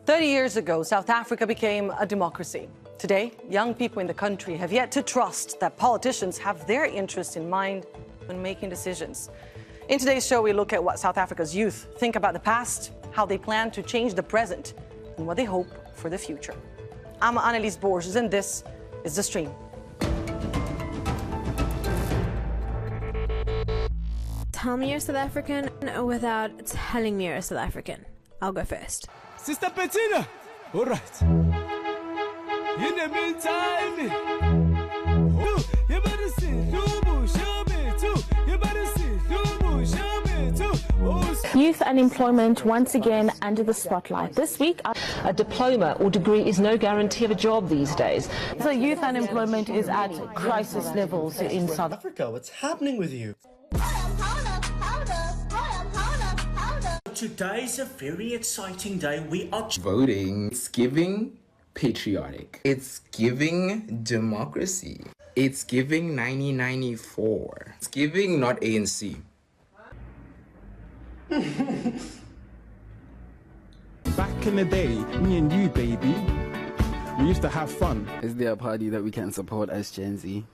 30 years ago, South Africa became a democracy. Today, young people in the country have yet to trust that politicians have their interests in mind when making decisions. In today's show, we look at what South Africa's youth think about the past, how they plan to change the present, and what they hope for the future. I'm Anelise Borges, and this is The Stream. Tell me you're South African without telling me you're a South African. I'll go first. Sister Bettina! All right. In the meantime, you better see Lubu, show me too. You better see Lubu, show me too. Youth unemployment once again under the spotlight. This week, a diploma or degree is no guarantee of a job these days. So youth unemployment is at crisis levels in South Africa. What's happening with you? Today is a very exciting day. We are voting. It's giving patriotic. It's giving democracy. It's giving 1994. It's giving not ANC. Back in the day, me and you, baby, we used to have fun. Is there a party that we can support as Gen Z?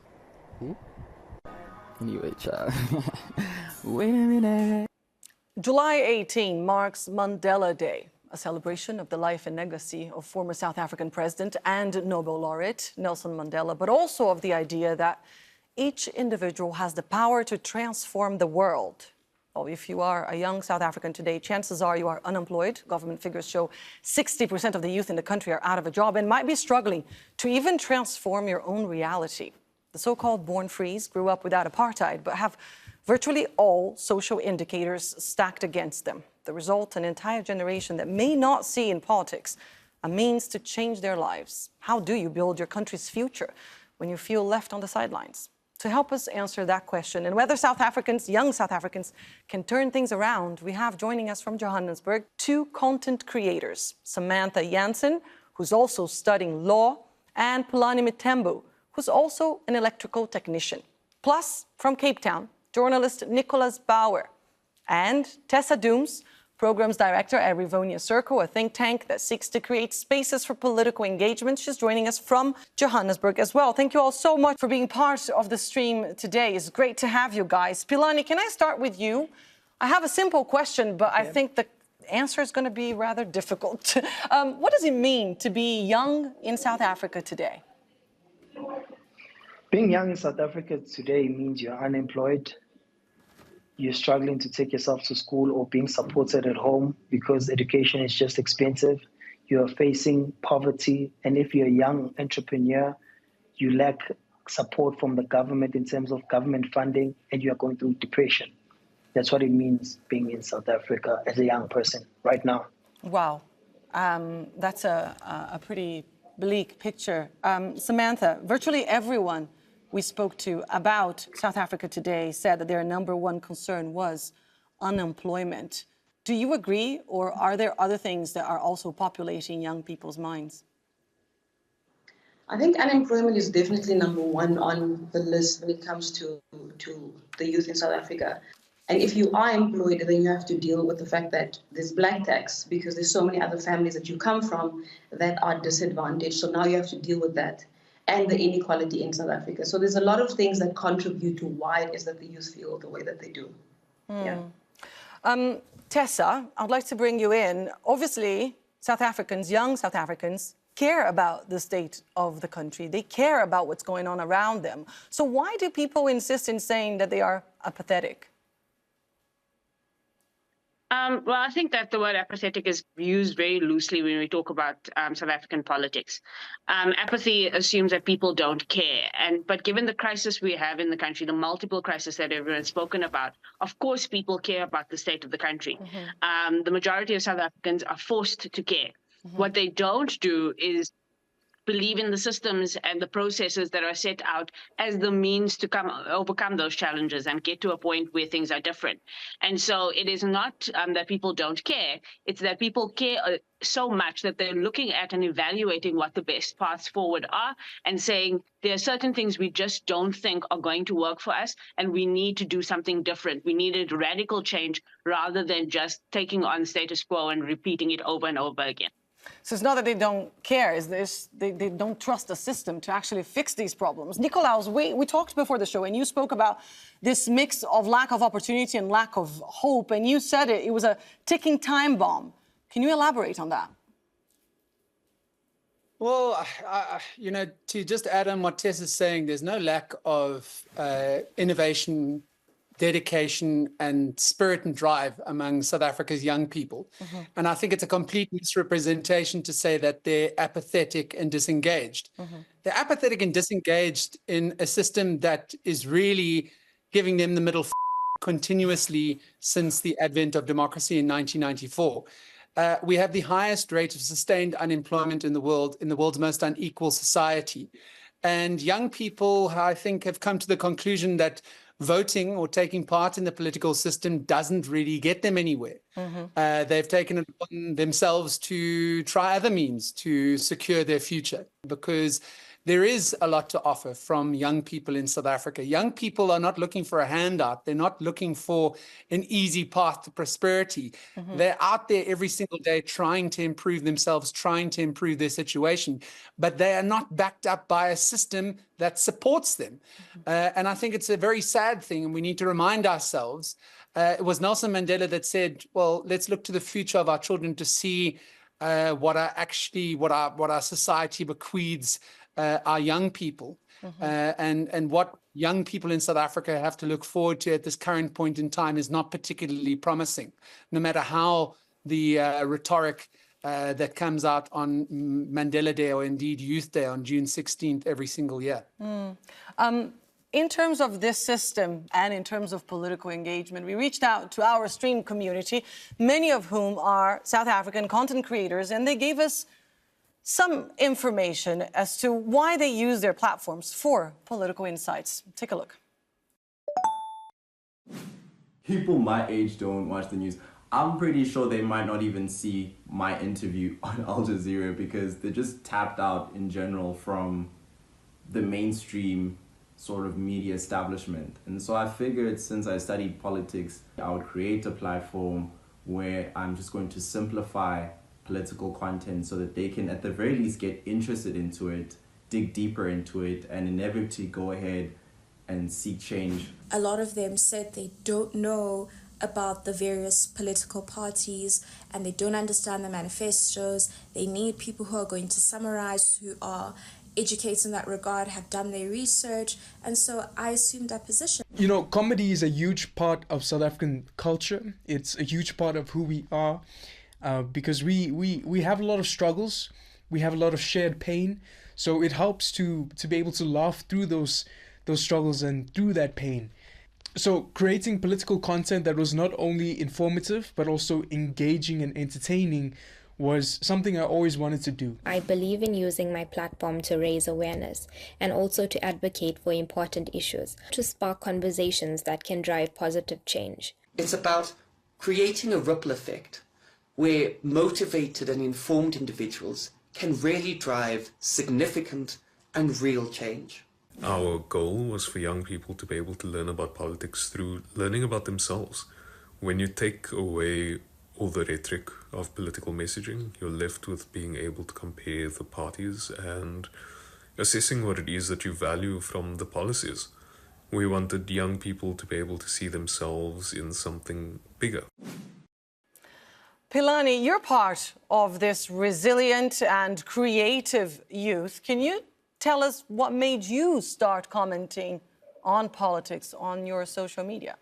Anyway, child. Wait a minute. July 18 marks Mandela Day, a celebration of the life and legacy of former South African President and Nobel laureate Nelson Mandela, but also of the idea that each individual has the power to transform the world. Well, if you are a young South African today, chances are you are unemployed. Government figures show 60% of the youth in the country are out of a job and might be struggling to even transform your own reality. The so-called born frees grew up without apartheid, but have virtually all social indicators stacked against them. The result, an entire generation that may not see in politics a means to change their lives. How do you build your country's future when you feel left on the sidelines? To help us answer that question and whether South Africans, young South Africans, can turn things around, we have joining us from Johannesburg two content creators, Samantha Jansen, who's also studying law, and Philani Mthembu, who's also an electrical technician. Plus, from Cape Town, journalist Nickolaus Bauer, and Tessa Dooms, Programs Director at Rivonia Circle, a think tank that seeks to create spaces for political engagement. She's joining us from Johannesburg as well. Thank you all so much for being part of the stream today. It's great to have you guys. Philani, can I start with you? I have a simple question, but I think the answer is going to be rather difficult. What does it mean to be young in South Africa today? Being young in South Africa today means you're unemployed, you're struggling to take yourself to school or being supported at home because education is just expensive. You're facing poverty. And if you're a young entrepreneur, you lack support from the government in terms of government funding, and you are going through depression. That's what it means being in South Africa as a young person right now. Wow. That's a pretty bleak picture. Samantha, virtually everyone we spoke to about South Africa today said that their number one concern was unemployment. Do you agree, or are there other things that are also populating young people's minds? I think unemployment is definitely number one on the list when it comes to the youth in South Africa. And if you are employed, then you have to deal with the fact that there's black tax because there's so many other families that you come from that are disadvantaged. So now you have to deal with that and the inequality in South Africa. So there's a lot of things that contribute to why it is that the youth feel the way that they do. Yeah. Tessa, I'd like to bring you in. Obviously, South Africans, young South Africans, care about the state of the country. They care about what's going on around them. So why do people insist in saying that they are apathetic? Well, I think that the word apathetic is used very loosely when we talk about South African politics. Apathy assumes that people don't care. But given the crisis we have in the country, the multiple crises that everyone's spoken about, of course people care about the state of the country. The majority of South Africans are forced to care. What they don't do is believe in the systems and the processes that are set out as the means to overcome those challenges and get to a point where things are different. And so it is not that people don't care, it's that people care so much that they're looking at and evaluating what the best paths forward are and saying there are certain things we just don't think are going to work for us and we need to do something different. We need a radical change rather than just taking on status quo and repeating it over and over again. So it's not that they don't care, it's this, they don't trust the system to actually fix these problems. Nickolaus, we talked before the show and you spoke about this mix of lack of opportunity and lack of hope, and you said it was a ticking time bomb. Can you elaborate on that? Well, you know, to just add on what Tess is saying, there's no lack of innovation, dedication and spirit and drive among South Africa's young people. And I think it's a complete misrepresentation to say that they're apathetic and disengaged. They're apathetic and disengaged in a system that is really giving them the middle continuously since the advent of democracy in 1994. We have the highest rate of sustained unemployment in the world's most unequal society. And young people, I think, have come to the conclusion that voting or taking part in the political system doesn't really get them anywhere. They've taken it upon themselves to try other means to secure their future, because there is a lot to offer from young people in South Africa. Young people are not looking for a handout. They're not looking for an easy path to prosperity. They're out there every single day trying to improve themselves, trying to improve their situation, but they are not backed up by a system that supports them. And I think it's a very sad thing, and we need to remind ourselves. It was Nelson Mandela that said, well, let's look to the future of our children to see what our society bequeaths our young people, and what young people in South Africa have to look forward to at this current point in time is not particularly promising, no matter how the rhetoric that comes out on Mandela Day or indeed Youth Day on June 16th every single year. In terms of this system and in terms of political engagement, we reached out to our stream community, many of whom are South African content creators, and they gave us some information as to why they use their platforms for political insights. Take a look. People my age don't watch the news. I'm pretty sure they might not even see my interview on Al Jazeera because they're just tapped out in general from the mainstream sort of media establishment. And so I figured, since I studied politics, I would create a platform where I'm just going to simplify political content so that they can at the very least get interested into it, dig deeper into it, and inevitably go ahead and seek change. A lot of them said they don't know about the various political parties and they don't understand the manifestos. They need people who are going to summarize, who are educated in that regard, have done their research, and so I assumed that position. You know, comedy is a huge part of South African culture. It's a huge part of who we are. Because we have a lot of struggles, we have a lot of shared pain, so it helps to be able to laugh through those struggles and through that pain. So creating political content that was not only informative but also engaging and entertaining was something I always wanted to do. I believe in using my platform to raise awareness and also to advocate for important issues, to spark conversations that can drive positive change. It's about creating a ripple effect where motivated and informed individuals can really drive significant and real change. Our goal was for young people to be able to learn about politics through learning about themselves. When you take away all the rhetoric of political messaging, you're left with being able to compare the parties and assessing what it is that you value from the policies. We wanted young people to be able to see themselves in something bigger. Philani, you're part of this resilient and creative youth. Can you tell us what made you start commenting on politics on your social media?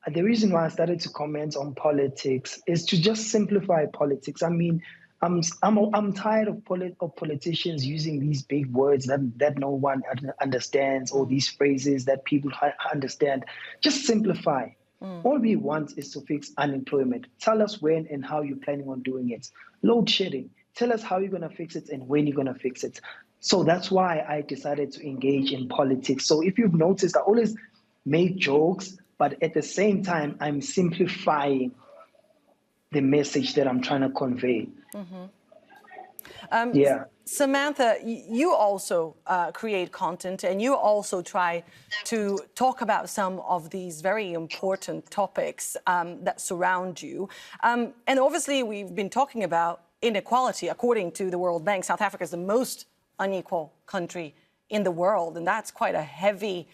The reason why I started to comment on politics is to just simplify politics. I mean, I'm tired of politicians using these big words that no one understands, or these phrases that people understand. Just simplify. All we want is to fix unemployment. Tell us when and how you're planning on doing it. Load shedding. Tell us how you're going to fix it and when you're going to fix it. So that's why I decided to engage in politics. So if you've noticed, I always make jokes, but at the same time, I'm simplifying the message that I'm trying to convey. Yeah. Samantha, you also create content and you also try to talk about some of these very important topics that surround you. And obviously, we've been talking about inequality. According to the World Bank, South Africa is the most unequal country in the world, and that's quite a heavy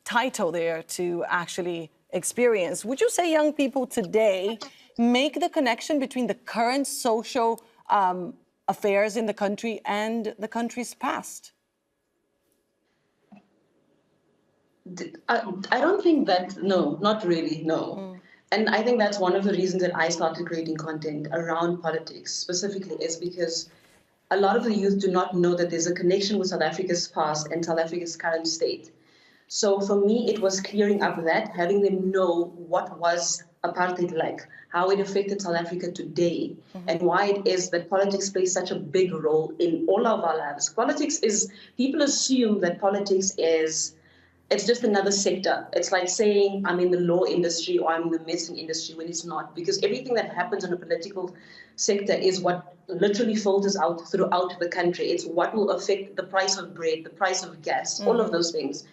title there to actually experience. Would you say young people today make the connection between the current social affairs in the country and the country's past? I don't think that, no, not really, no. And I think that's one of the reasons that I started creating content around politics specifically, is because a lot of the youth do not know that there's a connection with South Africa's past and South Africa's current state. So for me, it was clearing up that, having them know what was apartheid like, how it affected South Africa today, and why it is that politics plays such a big role in all of our lives. Politics is, people assume that politics is, it's just another sector. It's like saying I'm in the law industry or I'm in the medicine industry, when it's not, because everything that happens in a political sector is what literally filters out throughout the country. It's what will affect the price of bread, the price of gas, all of those things.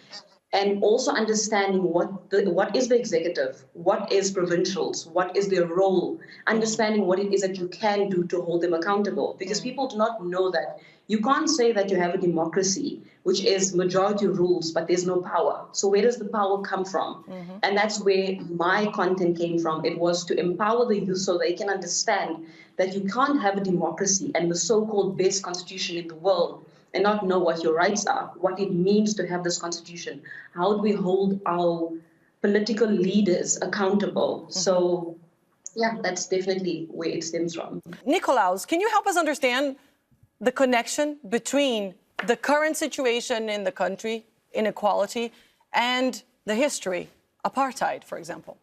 And also understanding what is the executive, what is provincials, what is their role, understanding what it is that you can do to hold them accountable. Because people do not know that. You can't say that you have a democracy, which is majority rules, but there's no power. So where does the power come from? And that's where my content came from. It was to empower the youth so they can understand that you can't have a democracy and the so-called best constitution in the world and not know what your rights are, what it means to have this constitution. How do we hold our political leaders accountable? So, yeah, that's definitely where it stems from. Nickolaus, can you help us understand the connection between the current situation in the country, inequality, and the history, apartheid, for example?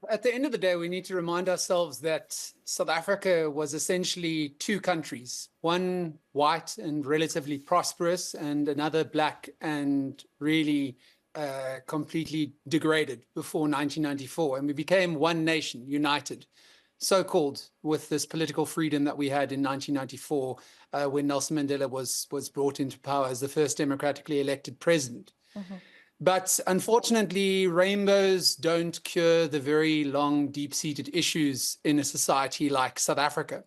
At the end of the day, we need to remind ourselves that South Africa was essentially two countries, one white and relatively prosperous, and another black and really completely degraded before 1994. And we became one nation, united, so-called, with this political freedom that we had in 1994 when Nelson Mandela was brought into power as the first democratically elected president. But unfortunately, rainbows don't cure the very long, deep-seated issues in a society like South Africa.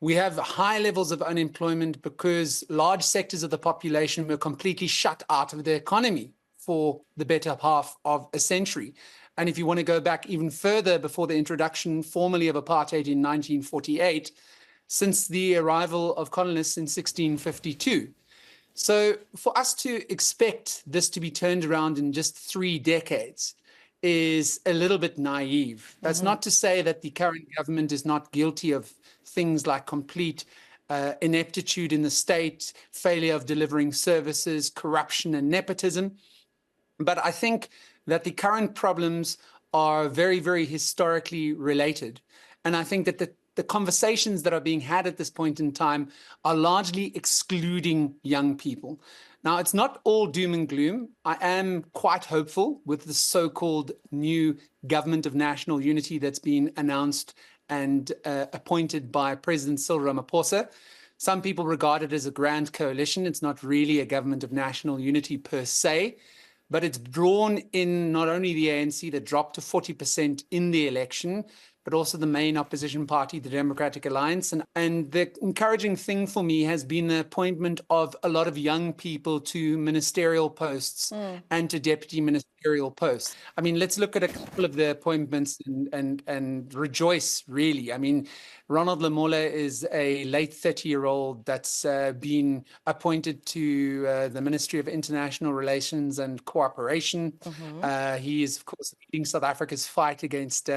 We have high levels of unemployment because large sectors of the population were completely shut out of the economy for the better half of a century. And if you want to go back even further, before the introduction formally of apartheid in 1948, since the arrival of colonists in 1652. So for us to expect this to be turned around in just 3 decades is a little bit naive. That's not to say that the current government is not guilty of things like complete ineptitude in the state, failure of delivering services, corruption and nepotism. But I think that the current problems are very, very historically related. And I think that the conversations that are being had at this point in time are largely excluding young people. Now, it's not all doom and gloom. I am quite hopeful with the so-called new government of national unity that's been announced and appointed by President Cyril Ramaphosa. Some people regard it as a grand coalition. It's not really a government of national unity per se, but it's drawn in not only the ANC that dropped to 40% in the election, but also the main opposition party, the Democratic Alliance. And the encouraging thing for me has been the appointment of a lot of young people to ministerial posts and to deputy ministerial posts. I mean, let's look at a couple of the appointments and rejoice, really. I mean, Ronald Lamola is a late 30-year-old that's been appointed to the Ministry of International Relations and Cooperation. He is, of course, leading South Africa's fight against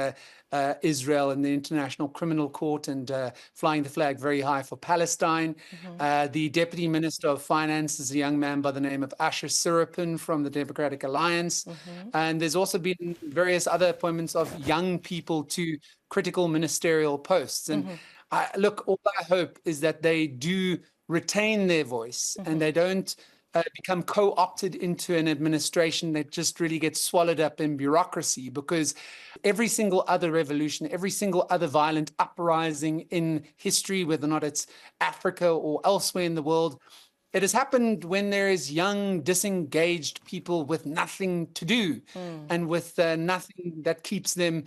Israel in the International Criminal Court and flying the flag very high for Palestine. The Deputy Minister of Finance is a young man by the name of Asher Surapin from the Democratic Alliance. And there's also been various other appointments of young people to critical ministerial posts. And look, all I hope is that they do retain their voice and they don't become co-opted into an administration that just really gets swallowed up in bureaucracy, because every single other revolution, every single other violent uprising in history, whether or not it's Africa or elsewhere in the world, It has happened when there is young, disengaged people with nothing to do and with nothing that keeps them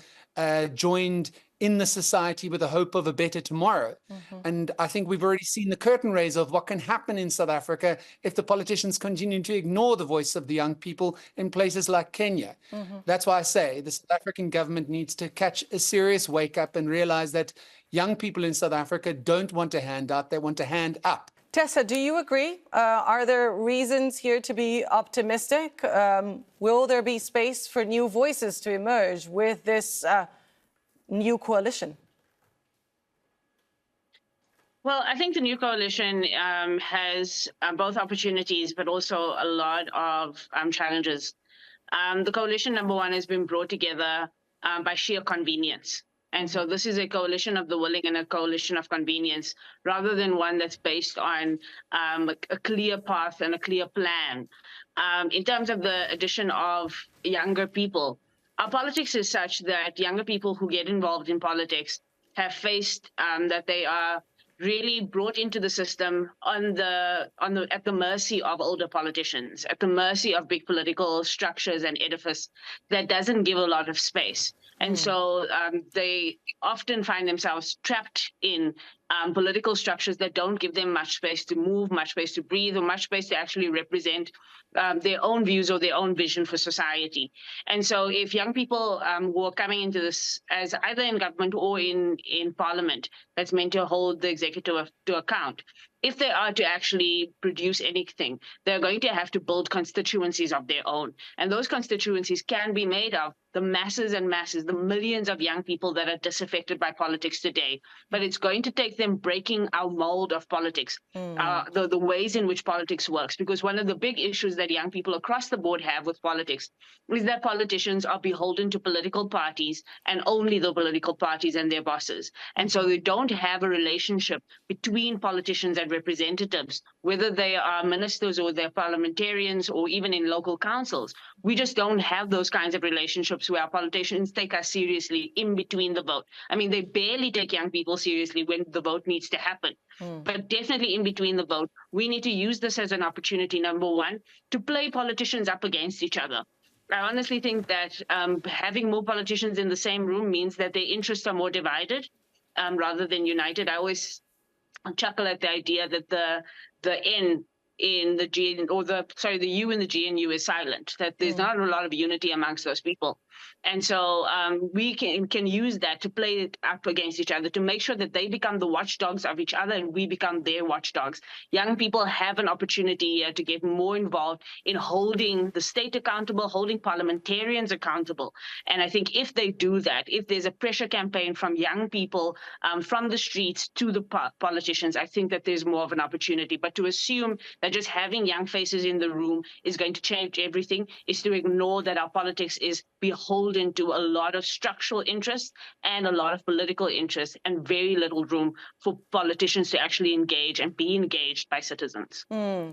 joined in the society with the hope of a better tomorrow. And I think we've already seen the curtain raise of what can happen in South Africa if the politicians continue to ignore the voice of the young people in places like Kenya. That's why I say the South African government needs to catch a serious wake up and realize that young people in South Africa don't want a handout, they want a hand up. Tessa, do you agree? Are there reasons here to be optimistic? Will there be space for new voices to emerge with this new coalition? Well, I think the new coalition has both opportunities, but also a lot of challenges. The coalition, number one, has been brought together by sheer convenience. And so this is a coalition of the willing and a coalition of convenience, rather than one that's based on a clear path and a clear plan. In terms of the addition of younger people, our politics is such that younger people who get involved in politics have faced that they are really brought into the system at the mercy of older politicians, at the mercy of big political structures and edifice that doesn't give a lot of space. And so they often find themselves trapped in political structures that don't give them much space to move, much space to breathe, or much space to actually represent their own views or their own vision for society. And so if young people who are coming into this as either in government or in parliament, that's meant to hold the executive to account, if they are to actually produce anything, they're going to have to build constituencies of their own. And those constituencies can be made of the masses and masses, the millions of young people that are disaffected by politics today. But it's going to take them breaking our mold of politics, the ways in which politics works. Because one of the big issues that young people across the board have with politics is that politicians are beholden to political parties and only the political parties and their bosses. And so they don't have a relationship between politicians and representatives, whether they are ministers or they're parliamentarians or even in local councils. We just don't have those kinds of relationships where our politicians take us seriously in between the vote. I mean, they barely take young people seriously when the vote needs to happen. But definitely in between the vote, we need to use this as an opportunity, number one, to play politicians up against each other. I honestly think that having more politicians in the same room means that their interests are more divided rather than united. I always chuckle at the idea that the N in the G or the U in the GNU is silent, that there's not a lot of unity amongst those people. And so we can use that to play it up against each other, to make sure that they become the watchdogs of each other and we become their watchdogs. Young people have an opportunity to get more involved in holding the state accountable, holding parliamentarians accountable. And I think if they do that, if there's a pressure campaign from young people from the streets to the politicians, I think that there's more of an opportunity. But to assume that just having young faces in the room is going to change everything is to ignore that our politics is beholden to a lot of structural interests and a lot of political interests and very little room for politicians to actually engage and be engaged by citizens.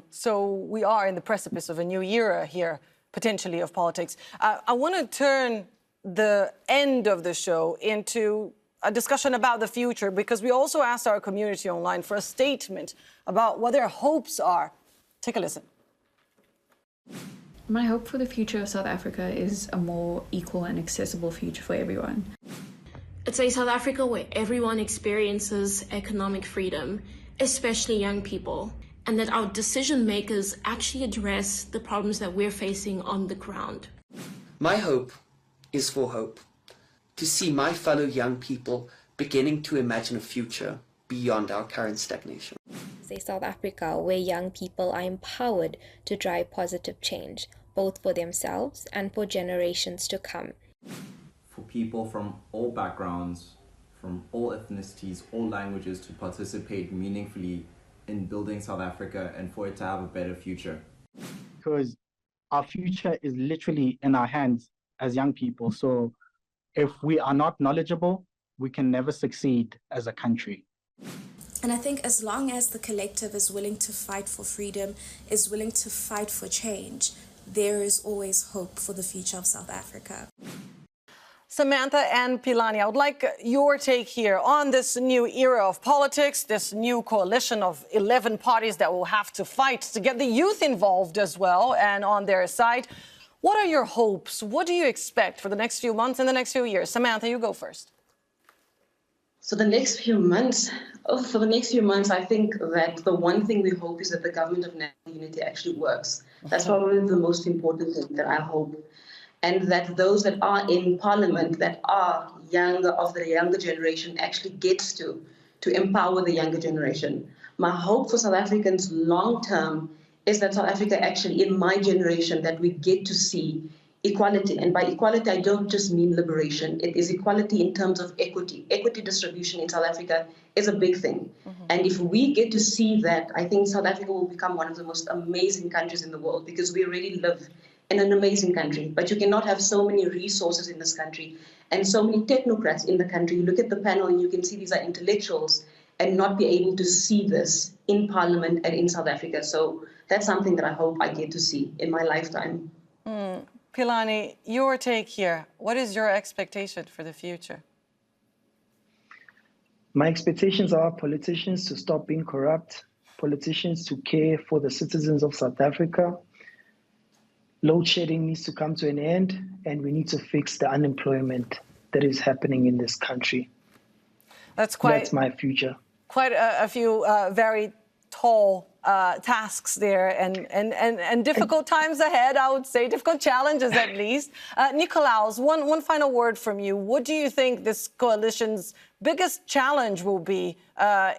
So we are in the precipice of a new era here, potentially, of politics. I want to turn the end of the show into a discussion about the future, because we also asked our community online for a statement about what their hopes are. Take a listen. My hope for the future of South Africa is a more equal and accessible future for everyone. It's a South Africa where everyone experiences economic freedom, especially young people, and that our decision makers actually address the problems that we're facing on the ground. My hope is for hope, to see my fellow young people beginning to imagine a future beyond our current stagnation. A South Africa where young people are empowered to drive positive change, both for themselves and for generations to come. For people from all backgrounds, from all ethnicities, all languages to participate meaningfully in building South Africa and for it to have a better future. Because our future is literally in our hands as young people. So if we are not knowledgeable, we can never succeed as a country. And I think as long as the collective is willing to fight for freedom, is willing to fight for change, there is always hope for the future of South Africa. Samantha and Philani, I would like your take here on this new era of politics, this new coalition of 11 parties that will have to fight to get the youth involved as well and on their side. What are your hopes? What do you expect for the next few months and the next few years? Samantha, you go first. So the next few months, I think that the one thing we hope is that the government of national unity actually works. That's probably the most important thing that I hope. And that those that are in parliament that are younger, of the younger generation, actually gets to empower the younger generation. My hope for South Africans long term is that South Africa actually, in my generation, that we get to see equality. And by equality, I don't just mean liberation. It is equality in terms of equity. Equity distribution in South Africa is a big thing. And if we get to see that, I think South Africa will become one of the most amazing countries in the world, because we already live in an amazing country. But you cannot have so many resources in this country and so many technocrats in the country. You look at the panel and you can see these are intellectuals, and not be able to see this in parliament and in South Africa. So that's something that I hope I get to see in my lifetime. Philani, your take here. What is your expectation for the future? My expectations are politicians to stop being corrupt, politicians to care for the citizens of South Africa. Load shedding needs to come to an end, and we need to fix the unemployment that is happening in this country. That's my future. Quite a few very tall tasks there, and difficult times ahead, I would say, difficult challenges at least. Nickolaus, one final word from you. What do you think this coalition's biggest challenge will be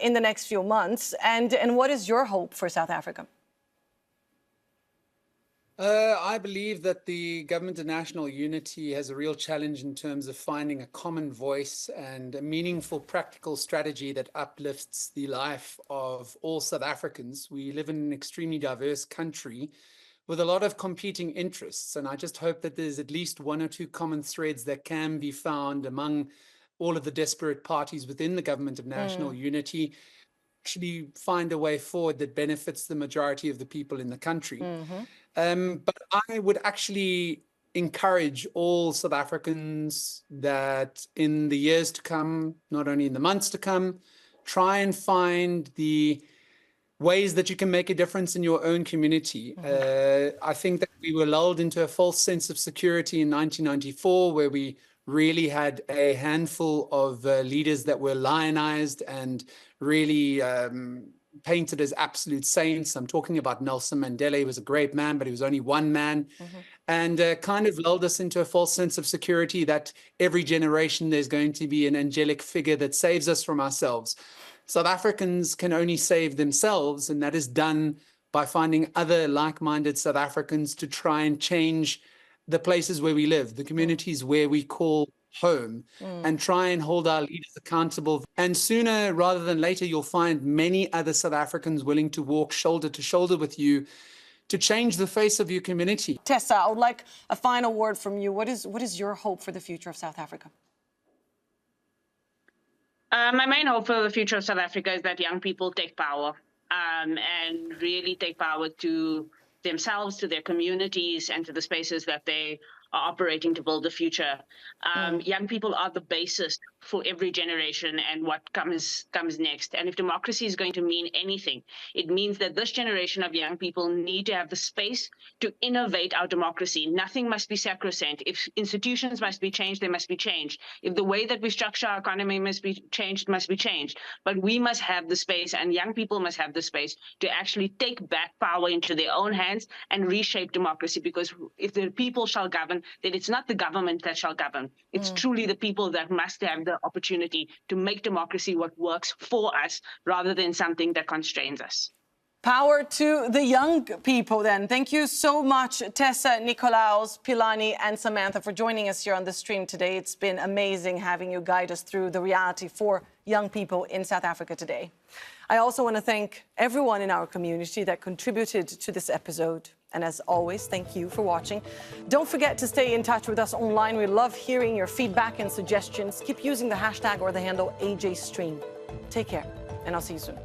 in the next few months, and what is your hope for South Africa? I believe that the government of national unity has a real challenge in terms of finding a common voice and a meaningful practical strategy that uplifts the life of all South Africans. We live in an extremely diverse country with a lot of competing interests, and I just hope that there's at least one or two common threads that can be found among all of the disparate parties within the government of national unity, actually find a way forward that benefits the majority of the people in the country. But I would actually encourage all South Africans that in the years to come, not only in the months to come, try and find the ways that you can make a difference in your own community. I think that we were lulled into a false sense of security in 1994, where we really had a handful of leaders that were lionized and really painted as absolute saints. I'm talking about Nelson Mandela. He was a great man, but he was only one man, and kind of lulled us into a false sense of security that every generation there's going to be an angelic figure that saves us from ourselves. South Africans can only save themselves, and that is done by finding other like-minded South Africans to try and change the places where we live, the communities where we call home, and try and hold our leaders accountable. And sooner rather than later, you'll find many other South Africans willing to walk shoulder to shoulder with you to change the face of your community. Tessa, I would like a final word from you. What is your hope for the future of South Africa? My main hope for the future of South Africa is that young people take power and really take power to themselves, to their communities, and to the spaces that they are operating to build the future. Young people are the basis for every generation and what comes next. And if democracy is going to mean anything, it means that this generation of young people need to have the space to innovate our democracy. Nothing must be sacrosanct. If institutions must be changed, they must be changed. If the way that we structure our economy must be changed, must be changed. But we must have the space, and young people must have the space to actually take back power into their own hands and reshape democracy. Because if the people shall govern, then it's not the government that shall govern. It's truly the people that must have the opportunity to make democracy what works for us rather than something that constrains us. Power to the young people, then. Thank you so much, Tessa, Nickolaus, Philani, and Samantha, for joining us here on the stream today. It's been amazing having you guide us through the reality for young people in South Africa today. I also want to thank everyone in our community that contributed to this episode. And as always, thank you for watching. Don't forget to stay in touch with us online. We love hearing your feedback and suggestions. Keep using the hashtag or the handle AJStream. Take care, and I'll see you soon.